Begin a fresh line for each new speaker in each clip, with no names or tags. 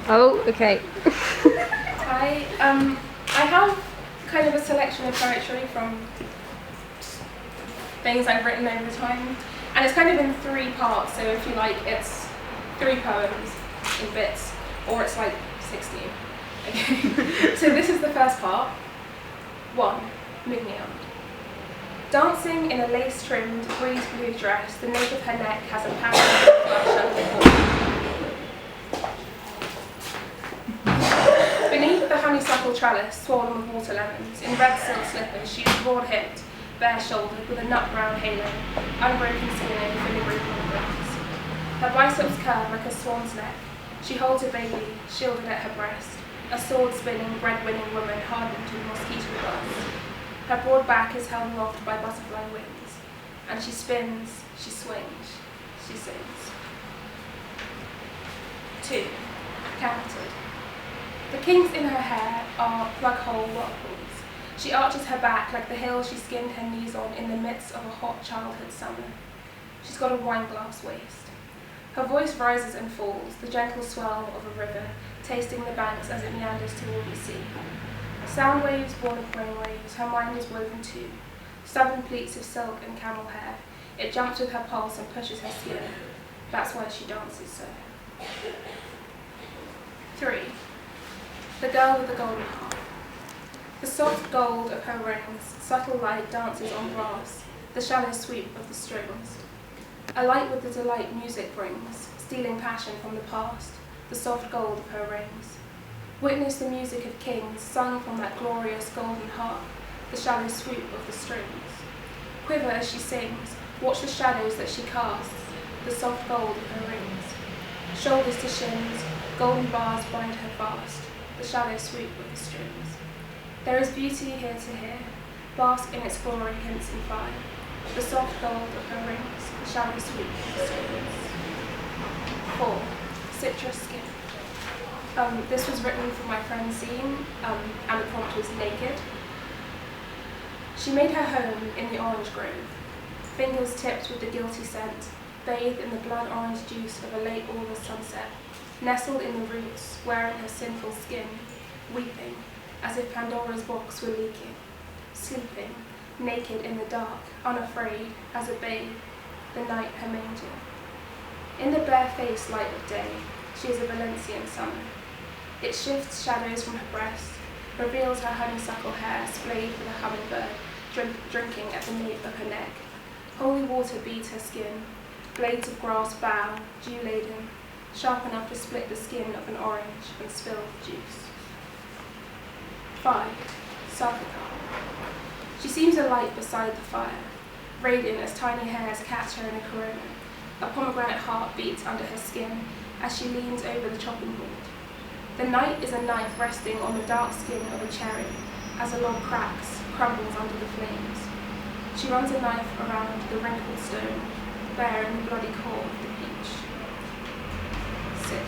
Oh, okay.
I have kind of a selection of poetry from things I've written over time, and it's kind of in 3 parts, so if you like, it's 3 poems in bits, or it's like 16. Okay. So this is the first part. 1. Moving on. Dancing in a lace-trimmed breeze blue dress, the nape of her neck has a passionate flush under the Beneath the honeysuckle trellis, swollen with water lemons, in red silk slippers, she is broad-hipped, bare-shouldered, with a nut-brown halo, unbroken skin and filigree on the breast. Her biceps curve like a swan's neck. She holds a baby, shielded at her breast, a sword-spinning, bread-winning woman hardened to mosquito buzz. Her broad back is held aloft by butterfly wings, and she spins, she swings, she sings. 2. Counted. The kinks in her hair are plug-hole whirlpools. She arches her back like the hill she skinned her knees on in the midst of a hot childhood summer. She's got a wineglass waist. Her voice rises and falls, the gentle swell of a river, tasting the banks as it meanders toward the sea. Sound waves born of brain waves, her mind is woven too. Stubborn pleats of silk and camel hair, it jumps with her pulse and pushes her skin. That's why she dances so. 3. The girl with the golden harp. The soft gold of her rings, subtle light dances on brass, the shallow sweep of the strings. A light with the delight music brings, stealing passion from the past, the soft gold of her rings. Witness the music of kings, sung from that glorious golden harp, the shallow swoop of the strings. Quiver as she sings, watch the shadows that she casts, the soft gold of her rings. Shoulders to shins, golden bars bind her fast, the shallow swoop of the strings. There is beauty here to hear, bask in its glory, hints and fire, the soft gold of her rings, the shallow swoop of the strings. 4. Citrus skin. This was written for my friend Zine, and the prompt was naked. She made her home in the orange grove, fingers tipped with the guilty scent, bathed in the blood orange juice of a late August sunset, nestled in the roots, wearing her sinful skin, weeping, as if Pandora's box were leaking, sleeping, naked in the dark, unafraid, as a babe, the night her manger. In the bare-faced light of day, she is a Valencian summer. It shifts shadows from her breast, reveals her honeysuckle hair splayed with a hummingbird, drinking at the nape of her neck. Holy water beads her skin, blades of grass bow, dew-laden, sharp enough to split the skin of an orange and spill the juice. 5. Sarkakar. She seems a light beside the fire, radiant as tiny hairs catch her in a corona. A pomegranate heart beats under her skin as she leans over the chopping board. The night is a knife resting on the dark skin of a cherry as a log cracks, crumbles under the flames. She runs a knife around the wrinkled stone, bearing the bloody core of the peach. 6.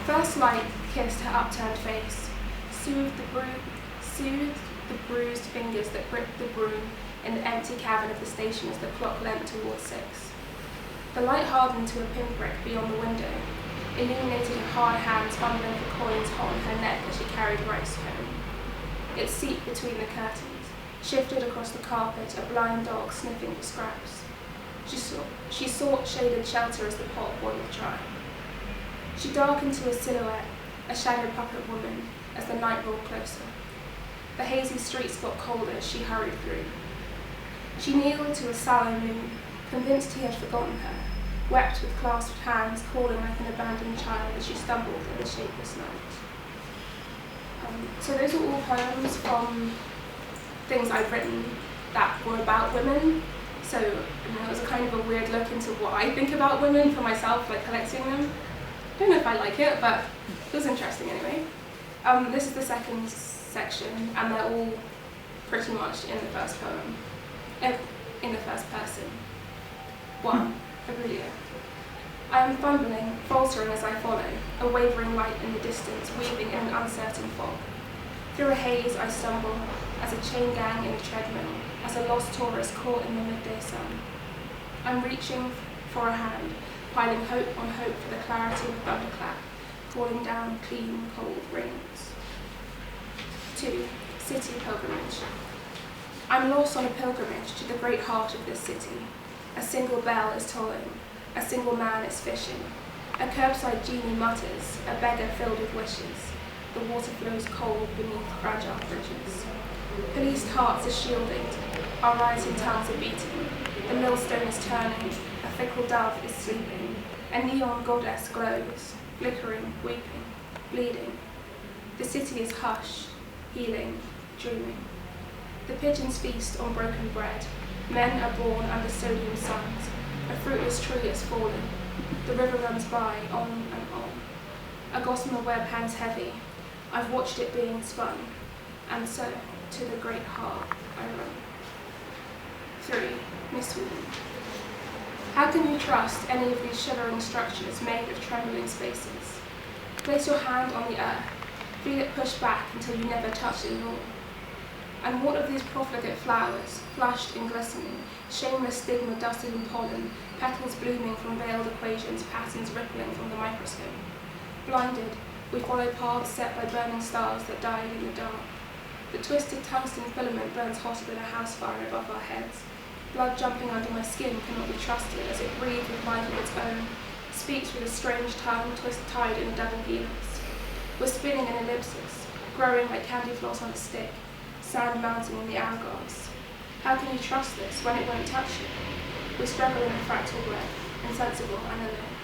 First light kissed her upturned face, soothed the bruised fingers that gripped the broom in the empty cabin of the station as the clock leant towards 6. The light hardened to a pinprick beyond the window, illuminated her hard hands fumbling for coins hot on her neck as she carried rice home. It seeped between the curtains, shifted across the carpet, a blind dog sniffing for scraps. She sought shaded shelter as the pot boiled dry. She darkened to a silhouette, a shadow puppet woman, as the night rolled closer. The hazy streets got colder as she hurried through. She kneeled to a sallow moon, convinced he had forgotten her, wept with clasped hands, calling like an abandoned child as she stumbled in the shapeless night. So those are all poems from things I've written that were about women. So it was a kind of a weird look into what I think about women for myself, like collecting them. I don't know if I like it, but it was interesting anyway. This is the second section, and they're all pretty much in the first poem, in the first person. 1. Aprilia. I am fumbling, faltering as I follow, a wavering light in the distance, weaving in an uncertain fog. Through a haze I stumble, as a chain gang in a treadmill, as a lost tourist caught in the midday sun. I'm reaching for a hand, piling hope on hope for the clarity of a thunderclap, calling down clean, cold rains. 2. City pilgrimage. I'm lost on a pilgrimage to the great heart of this city. A single bell is tolling, a single man is fishing. A curbside genie mutters, a beggar filled with wishes. The water flows cold beneath fragile bridges. Policed hearts are shielded, our rioting tongues are beating. The millstone is turning, a fickle dove is sleeping. A neon goddess glows, flickering, weeping, bleeding. The city is hushed, healing, dreaming. The pigeons feast on broken bread. Men are born under sodium suns. A fruitless tree is fallen. The river runs by, on and on. A gossamer web hangs heavy. I've watched it being spun, and so to the great heart I run. 3. Misweaving. How can you trust any of these shivering structures made of trembling spaces? Place your hand on the earth, feel it push back until you never touch it at all. And what of these profligate flowers, flushed and glistening, shameless stigma dusted in pollen, petals blooming from veiled equations, patterns rippling from the microscope? Blinded, we follow paths set by burning stars that died in the dark. The twisted tungsten filament burns hotter than a house fire above our heads. Blood jumping under my skin cannot be trusted as it breathes with life of its own, speaks with a strange tongue tied in a double helix. We're spinning in ellipses, growing like candy floss on a stick, sand mounting in the hourglass. How can you trust this when it won't touch you? We struggle in a fractal web, insensible and alone.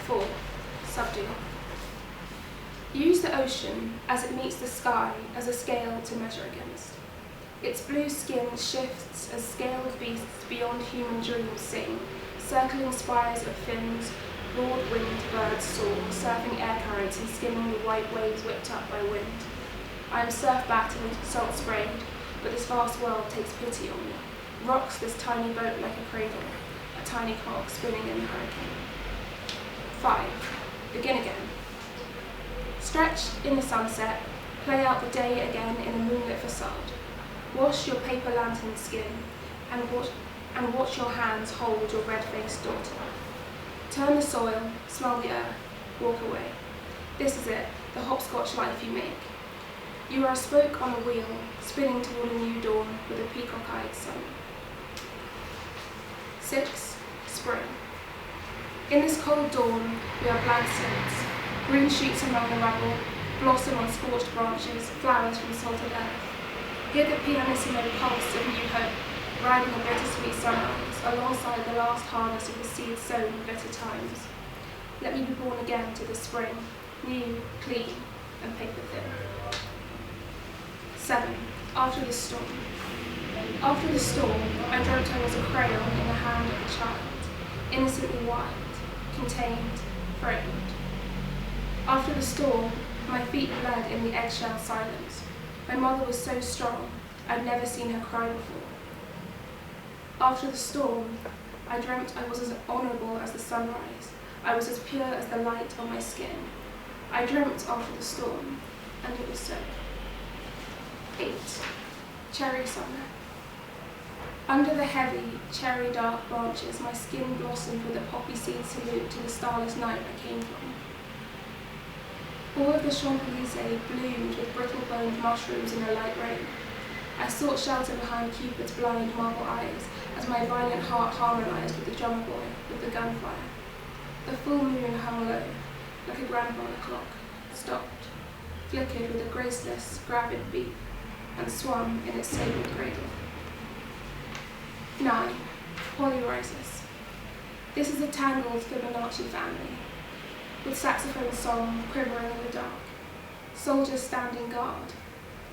4. Subdue. Use the ocean as it meets the sky as a scale to measure against. Its blue skin shifts as scaled beasts beyond human dreams sing, circling spires of fins, broad-winged birds soar, surfing air currents and skimming the white waves whipped up by wind. I am surf-battered, salt-sprayed, but this vast world takes pity on me, rocks this tiny boat like a cradle, a tiny cog spinning in a hurricane. 5. Begin again. Stretch in the sunset, play out the day again in a moonlit facade. Wash your paper lantern skin, and watch your hands hold your red-faced daughter. Turn the soil, smell the earth, walk away. This is it, the hopscotch life you make. You are a spoke on a wheel, spinning toward a new dawn with a peacock-eyed sun. 6. Spring. In this cold dawn, we are blank slates. Green shoots among the rubble, blossom on scorched branches, flowers from salted earth. Hear the pianissimo pulse of new hope, riding a bittersweet sunrise, alongside the last harvest of the seed sown in bitter times. Let me be born again to the spring, new, clean, and paper thin. 7. After the storm. After the storm, I dreamt I was a crayon in the hand of a child, innocently wild, contained, framed. After the storm, my feet bled in the eggshell silence. My mother was so strong, I'd never seen her cry before. After the storm, I dreamt I was as honourable as the sunrise. I was as pure as the light on my skin. I dreamt after the storm, and it was so. 8. Cherry summer. Under the heavy, cherry dark branches, my skin blossomed with a poppy seed salute to the starless night I came from. All of the Champs-Élysées bloomed with brittle-boned mushrooms in a light rain. I sought shelter behind Cupid's blind marble eyes as my violent heart harmonized with the drummer boy, with the gunfire. The full moon hung low, like a grandfather clock, stopped, flickered with a graceless, gravid beat, and swung in its sacred cradle. 9. Polyrhizis. This is a tangled Fibonacci family, with saxophone song quivering in the dark. Soldiers standing guard.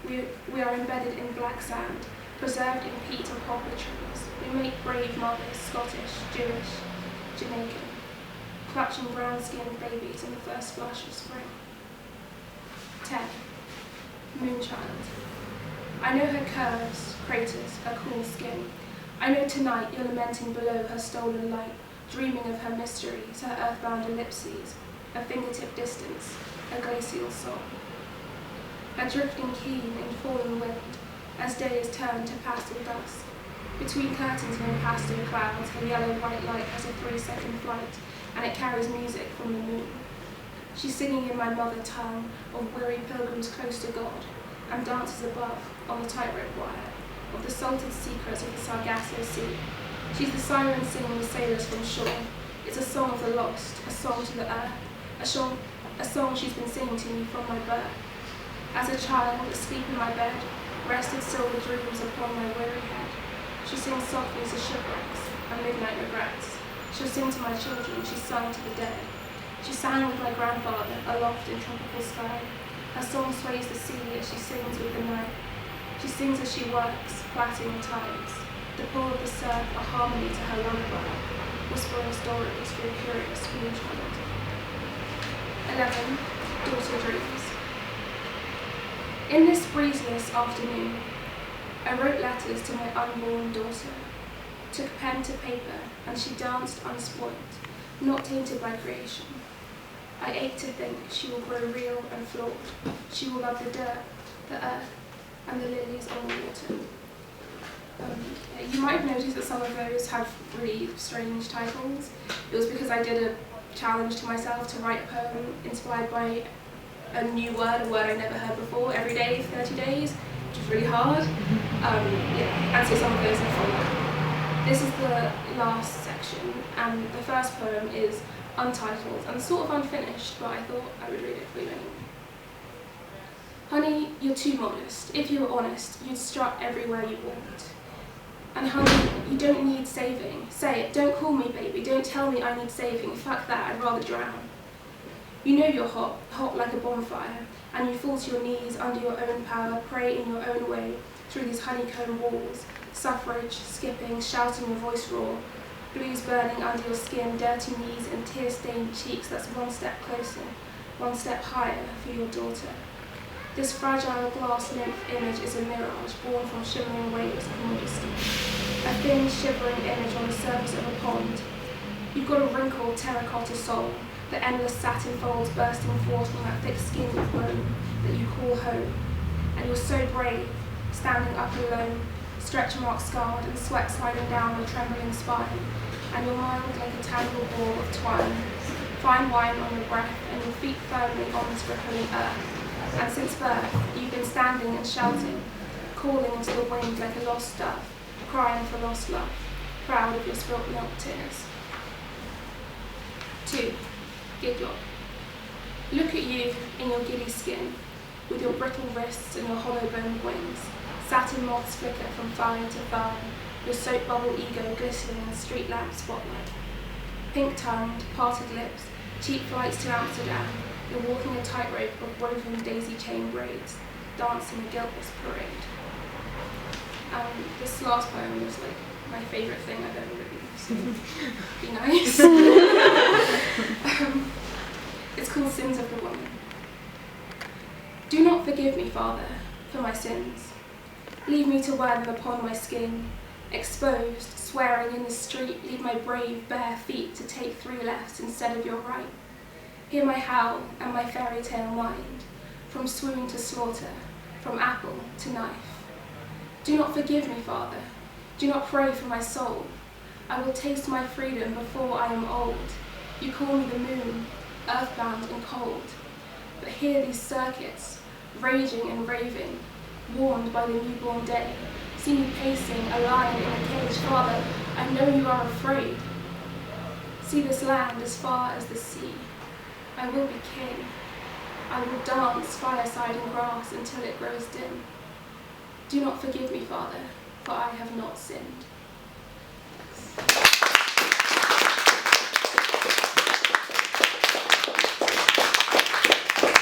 We are embedded in black sand, preserved in peat and poplar trees. We make brave mothers, Scottish, Jewish, Jamaican, clutching brown-skinned babies in the first flush of spring. 10. Moonchild. I know her curves, craters, her cool skin. I know tonight you're lamenting below her stolen light, dreaming of her mysteries, her earthbound ellipses, a fingertip distance, a glacial soul. A drifting keen in falling wind, as days turn to pastel dusk, Between curtains of impasto clouds, her yellow-white light has a 3-second flight, and it carries music from the moon. She's singing in my mother tongue of weary pilgrims close to God, and dances above on the tightrope wire of the salted secrets of the Sargasso Sea. She's the siren singing the sailors from shore. It's a song of the lost, a song to the earth, a song she's been singing to me from my birth. As a child, asleep in my bed, rested silver dreams upon my weary head. She sings softly to shipwrecks and midnight regrets. She'll sing to my children, she sung to the dead. She sang with my grandfather, aloft in tropical sky. Her song sways the sea as she sings with the night. She sings as she works, plaiting the tides. The pull of the surf, a harmony to her lullaby, whispering stories for the curious new child. 11. Daughter Dreams. In this breezeless afternoon, I wrote letters to my unborn daughter, took pen to paper, and she danced unspoilt, not tainted by creation. I ache to think she will grow real and flawed. She will love the dirt, the earth, and the lilies on the water. You might have noticed that some of those have really strange titles. It was because I did a challenge to myself to write a poem inspired by a new word, a word I never heard before, every day, 30 days, which was really hard. And so some of those are from that. This is the last section, and the first poem is untitled and sort of unfinished, but I thought I would read it for you anyway. Honey, you're too modest. If you were honest, you'd strut everywhere you walked. And honey, you don't need saving. Say it, don't call me baby, don't tell me I need saving. Fuck that, I'd rather drown. You know you're hot, hot like a bonfire, and you fall to your knees under your own power, pray in your own way through these honeycomb walls, suffrage, skipping, shouting your voice raw, blues burning under your skin, dirty knees and tear-stained cheeks. That's one step closer, one step higher for your daughter. This fragile glass nymph image is a mirage born from shimmering waves of modesty, a thin, shivering image on the surface of a pond. You've got a wrinkled terracotta soul, the endless satin folds bursting forth from that thick skin you've grown that you call home. And you're so brave, standing up alone, stretch marks scarred and sweat sliding down your trembling spine, and your mind like a tangled ball of twine, fine wine on your breath and your feet firmly on this rippling earth. And since birth, you've been standing and shouting, calling into the wind like a lost dove, crying for lost love, proud of your spilt milk tears. 2. Giglock. Look at you in your giddy skin, with your brittle wrists and your hollow-boned wings. Satin moths flicker from thigh to thigh, your soap bubble ego glistening in the street lamp spotlight. Pink-tongued, parted lips, cheap flights to Amsterdam, you're walking a tightrope of woven daisy chain braids, dancing a guiltless parade. This last poem was like my favourite thing I've ever written, so be nice. It's called Sins of the Woman. Do not forgive me, Father, for my sins. Leave me to wear them upon my skin, exposed, swearing in the street, leave my brave bare feet to take 3 lefts instead of your right. Hear my howl and my fairy tale mind, from swoon to slaughter, from apple to knife. Do not forgive me, Father. Do not pray for my soul. I will taste my freedom before I am old. You call me the moon, earthbound and cold. But hear these circuits, raging and raving, warned by the newborn day. See me pacing, a lion in a cage. Father, I know you are afraid. See this land as far as the sea. I will be king. I will dance fireside in grass until it grows dim. Do not forgive me, Father, for I have not sinned.